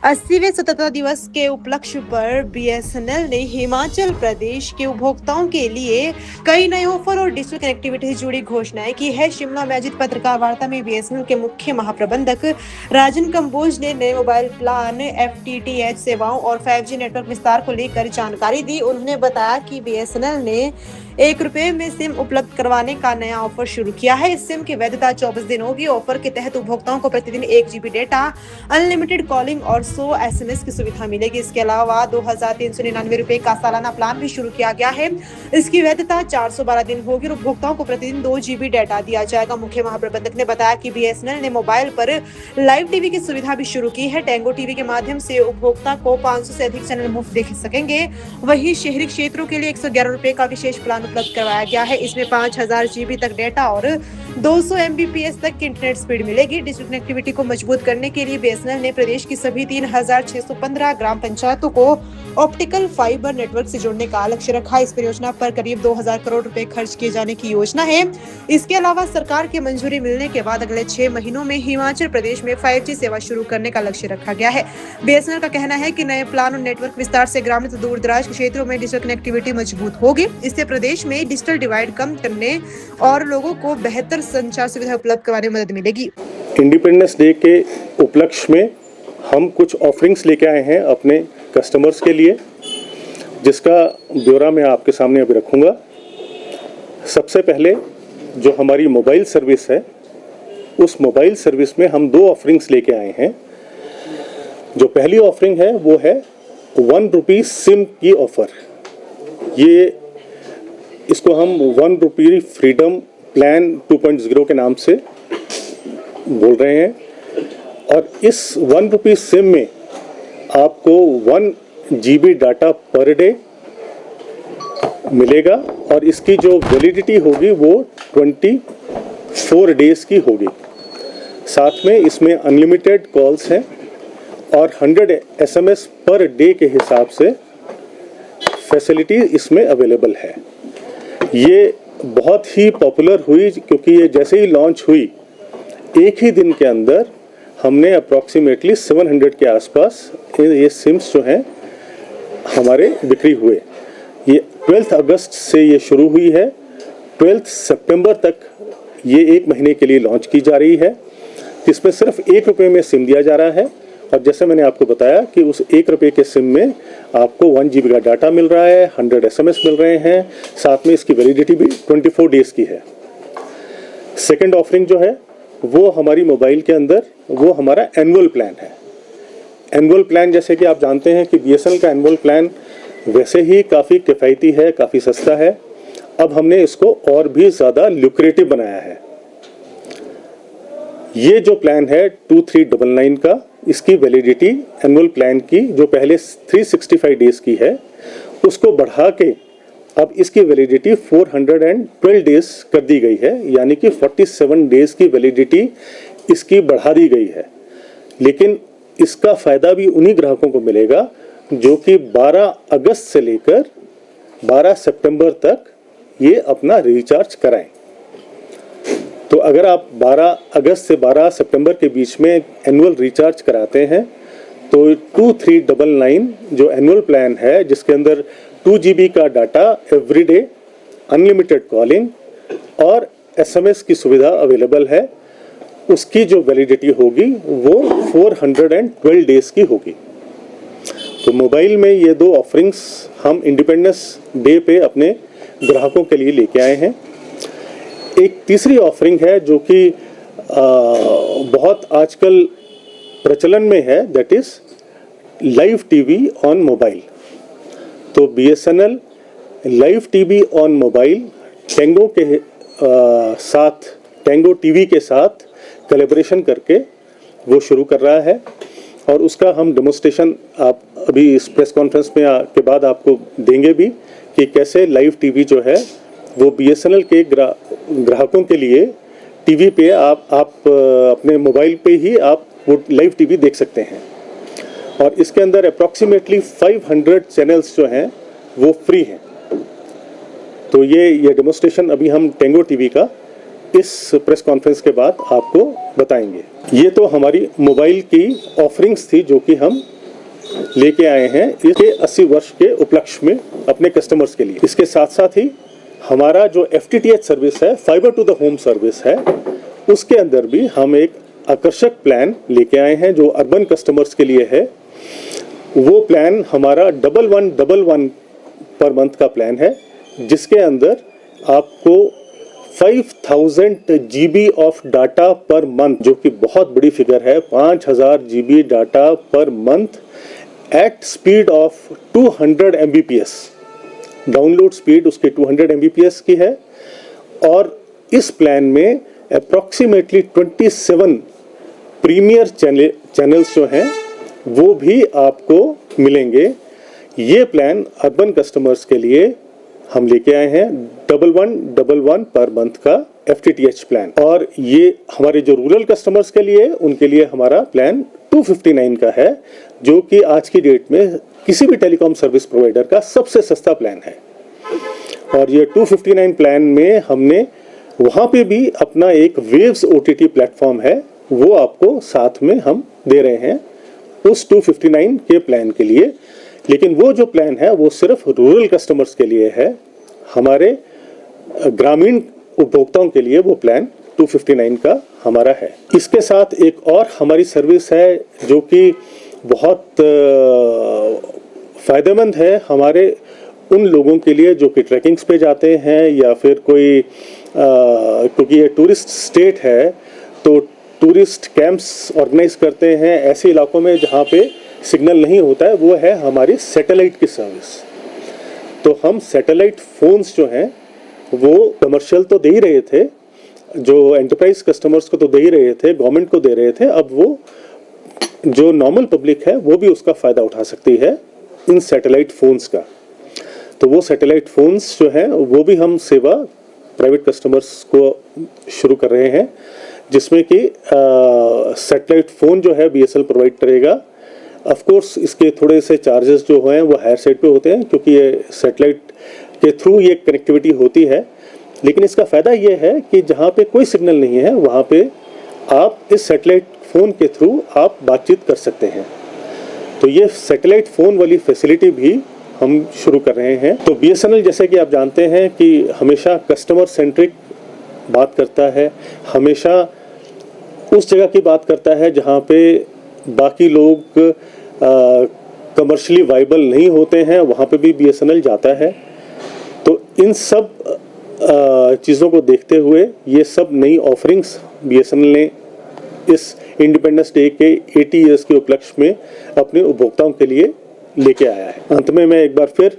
80वें स्वतंत्रता दिवस के उपलक्ष्य पर बीएसएनएल ने हिमाचल प्रदेश के उपभोक्ताओं के लिए कई नए ऑफर और डिजिटल कनेक्टिविटी से जुड़ी घोषणाएं की है। शिमला में आयोजित पत्रकार वार्ता में बीएसएनएल के मुख्य महाप्रबंधक राजन कंबोज ने नए मोबाइल प्लान, एफटीटीएच सेवाओं और 5G नेटवर्क विस्तार को लेकर जानकारी दी। उन्होंने बताया कि बीएसएनएल ने ₹1 में सिम उपलब्ध करवाने का नया ऑफर शुरू किया है। इस सिम की वैधता 24 दिन होगी। ऑफर के तहत उपभोक्ताओं को प्रतिदिन 1 GB डेटा, अनलिमिटेड कॉलिंग और 100 SMS की सुविधा मिलेगी। इसके अलावा ₹2,399 का सालाना प्लान भी शुरू किया गया है। इसकी वैधता 412 दिन होगी और उपभोक्ताओं को प्रतिदिन 2 GB डेटा दिया जाएगा। मुख्य महाप्रबंधक ने बताया कि बीएसएनएल ने मोबाइल पर लाइव टीवी की सुविधा भी शुरू की है। टेंगो टीवी के माध्यम से उपभोक्ता को 500 से अधिक चैनल मुफ्त देख सकेंगे। वहीं शहरी क्षेत्रों के लिए ₹111 का विशेष प्लान उपलब्ध करवाया गया है। इसमें 5000 GB तक डेटा और 200 Mbps तक की इंटरनेट स्पीड मिलेगी। डिजिटल कनेक्टिविटी को मजबूत करने के लिए बीएसएनएल ने प्रदेश की सभी 3615 ग्राम पंचायतों को ऑप्टिकल फाइबर नेटवर्क से जोड़ने का लक्ष्य रखा। इस परियोजना पर करीब 2000 करोड़ रुपए खर्च किए जाने की योजना है। इसके अलावा सरकार की मंजूरी मिलने के बाद अगले 6 महीनों में हिमाचल प्रदेश में 5G सेवा शुरू करने का लक्ष्य रखा गया है। बीएसएनएल का कहना है कि नए प्लान और नेटवर्क विस्तार से ग्रामीण तो दूर दराज के क्षेत्रों में डिजिटल कनेक्टिविटी मजबूत होगी। इससे प्रदेश में डिजिटल डिवाइड कम करने और लोगों को बेहतर संचार सुविधा उपलब्ध करवाने में मदद मिलेगी। इंडिपेंडेंस डे के उपलक्ष्य में हम कुछ ऑफरिंग्स लेके आए हैं अपने कस्टमर्स के लिए, जिसका ब्यौरा मैं आपके सामने अभी रखूँगा। सबसे पहले जो हमारी मोबाइल सर्विस है, उस मोबाइल सर्विस में हम 2 ऑफरिंग्स लेके आए हैं। जो पहली ऑफरिंग है वो है ₹1 सिम की ऑफ़र। ये इसको हम ₹1 फ्रीडम प्लान 2.0 के नाम से बोल रहे हैं। और इस ₹1 सिम में आपको 1 GB डाटा पर डे मिलेगा और इसकी जो वैलिडिटी होगी वो 24 डेज़ की होगी। साथ में इसमें अनलिमिटेड कॉल्स हैं और 100 SMS पर डे के हिसाब से फैसिलिटी इसमें अवेलेबल है। ये बहुत ही पॉपुलर हुई क्योंकि ये जैसे ही लॉन्च हुई, एक ही दिन के अंदर हमने अप्रॉक्सीमेटली 700 के आसपास ये सिम्स जो हैं हमारे बिक्री हुए। ये 12 अगस्त से ये शुरू हुई है। 12 सितंबर तक ये 1 महीने के लिए लॉन्च की जा रही है। इसमें सिर्फ ₹1 में सिम दिया जा रहा है और जैसे मैंने आपको बताया कि उस ₹1 के सिम में आपको 1 GB का डाटा मिल रहा है, 100 SMS मिल रहे हैं, साथ में इसकी वैलिडिटी भी 24 डेज़ की है। सेकेंड ऑफरिंग जो है वो हमारी मोबाइल के अंदर वो हमारा एनुअल प्लान है। एनुअल प्लान जैसे कि आप जानते हैं कि बीएसएनएल का एनुअल प्लान वैसे ही काफ़ी किफ़ायती है, काफ़ी सस्ता है। अब हमने इसको और भी ज़्यादा ल्यूक्रेटिव बनाया है। ये जो प्लान है 2399 का, इसकी वैलिडिटी एनुअल प्लान की जो पहले 365 डेज़ की है उसको बढ़ा के अब इसकी वैलिडिटी 412 डेज़ कर दी गई है, यानी कि 47 डेज़ की वैलिडिटी इसकी बढ़ा दी गई है। लेकिन इसका फ़ायदा भी उन्हीं ग्राहकों को मिलेगा जो कि 12 अगस्त से लेकर 12 सितंबर तक ये अपना रिचार्ज कराएं। तो अगर आप 12 अगस्त से 12 सितंबर के बीच में एनुअल रिचार्ज कराते हैं तो 2399 जो एनुअल प्लान है, जिसके अंदर 2 GB का डाटा एवरीडे, अनलिमिटेड कॉलिंग और SMS की सुविधा अवेलेबल है, उसकी जो वैलिडिटी होगी वो 412 डेज़ की होगी। तो मोबाइल में ये 2 ऑफरिंग्स हम इंडिपेंडेंस डे पे अपने ग्राहकों के लिए लेके आए हैं। एक तीसरी ऑफरिंग है जो कि बहुत आजकल प्रचलन में है, that is live TV on mobile. तो BSNL live TV on mobile Tango के साथ, टेंगो टीवी के साथ कोलैबोरेशन करके वो शुरू कर रहा है और उसका हम डेमोन्स्ट्रेशन आप अभी इस प्रेस कॉन्फ्रेंस में के बाद आपको देंगे भी कि कैसे लाइव टीवी जो है वो बीएसएनएल के ग्राहकों के लिए टीवी पे आप अपने मोबाइल पे ही आप वो लाइव टीवी देख सकते हैं। और इसके अंदर अप्रॉक्सीमेटली 500 चैनल्स जो हैं वो फ्री हैं। तो ये डेमोन्स्ट्रेशन अभी हम टेंगो टीवी का इस प्रेस कॉन्फ्रेंस के बाद आपको बताएंगे। ये तो हमारी मोबाइल की ऑफरिंग्स थी जो कि हम लेके आए हैं इसके 80 वर्ष के उपलक्ष्य में अपने कस्टमर्स के लिए। इसके साथ साथ ही हमारा जो FTTH सर्विस है, fibre to the home service है, उसके अंदर भी हम एक आकर्षक प्लान लेके आए हैं जो अर्बन कस्टमर्स के लिए है। वो प्लान हमारा 1111 पर मंथ का प्लान है, जिसके अंदर आपको 5000 GB of data per month, जो कि बहुत बड़ी फिगर है, 5000 GB data per month at speed of 200 Mbps। Download speed उसके 200 Mbps की है। और इस प्लान में अप्रॉक्सीमेटली 27 प्रीमियर चैनल्स जो हैं वो भी आपको मिलेंगे। ये प्लान अर्बन कस्टमर्स के लिए हम लेके आए हैं 1111 पर मंथ का FTTH प्लान। और ये हमारे जो रूरल कस्टमर्स के लिए, उनके लिए हमारा प्लान 259 का है, जो कि आज की डेट में किसी भी टेलीकॉम सर्विस प्रोवाइडर का सबसे सस्ता प्लान है। और ये 259 प्लान में हमने वहाँ पे भी अपना एक वेव्स OTT प्लेटफॉर्म है, वो आपको साथ में हम दे रहे हैं उस 259 के प्लान के लिए। लेकिन वो जो प्लान है वो सिर्फ रूरल कस्टमर्स के लिए है। हमारे ग्रामीण उपभोक्ताओं के लिए वो प्लान 259 का हमारा है। इसके साथ एक और हमारी सर्विस है जो कि बहुत फ़ायदेमंद है हमारे उन लोगों के लिए जो कि ट्रैकिंग्स पे जाते हैं या फिर कोई क्योंकि ये टूरिस्ट स्टेट है तो टूरिस्ट कैंप्स ऑर्गेनाइज करते हैं ऐसे इलाकों में जहाँ पे सिग्नल नहीं होता है। वो है हमारी सैटेलाइट की सर्विस। तो हम सैटेलाइट फ़ोन्स जो हैं वो कमर्शियल तो दे ही रहे थे, जो एंटरप्राइज कस्टमर्स को तो दे ही रहे थे, गवर्नमेंट को दे रहे थे। अब वो जो नॉर्मल पब्लिक है वो भी उसका फ़ायदा उठा सकती है इन सैटेलाइट फ़ोन्स का। तो वो सैटेलाइट फ़ोन्स जो हैं वो भी हम सेवा प्राइवेट कस्टमर्स को शुरू कर रहे हैं, जिसमें कि सैटेलाइट फ़ोन जो है BSNL प्रोवाइड करेगा। ऑफ कोर्स इसके थोड़े से चार्जेस जो हैं वो हायर साइड पे होते हैं क्योंकि ये सैटेलाइट के थ्रू ये कनेक्टिविटी होती है। लेकिन इसका फ़ायदा ये है कि जहाँ पे कोई सिग्नल नहीं है वहाँ पे आप इस सैटेलाइट फ़ोन के थ्रू आप बातचीत कर सकते हैं। तो ये सैटेलाइट फ़ोन वाली फैसिलिटी भी हम शुरू कर रहे हैं। तो BSNL जैसे कि आप जानते हैं कि हमेशा कस्टमर सेंट्रिक बात करता है, हमेशा उस जगह की बात करता है जहाँ पे बाकी लोग कमर्शियली वाइबल नहीं होते हैं, वहाँ पे भी BSNL जाता है। तो इन सब चीज़ों को देखते हुए ये सब नई ऑफरिंग्स BSNL ने इस इंडिपेंडेंस डे के 80 ईयर्स के उपलक्ष्य में अपने उपभोक्ताओं के लिए लेके आया है। अंत में मैं एक बार फिर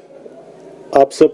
आप सब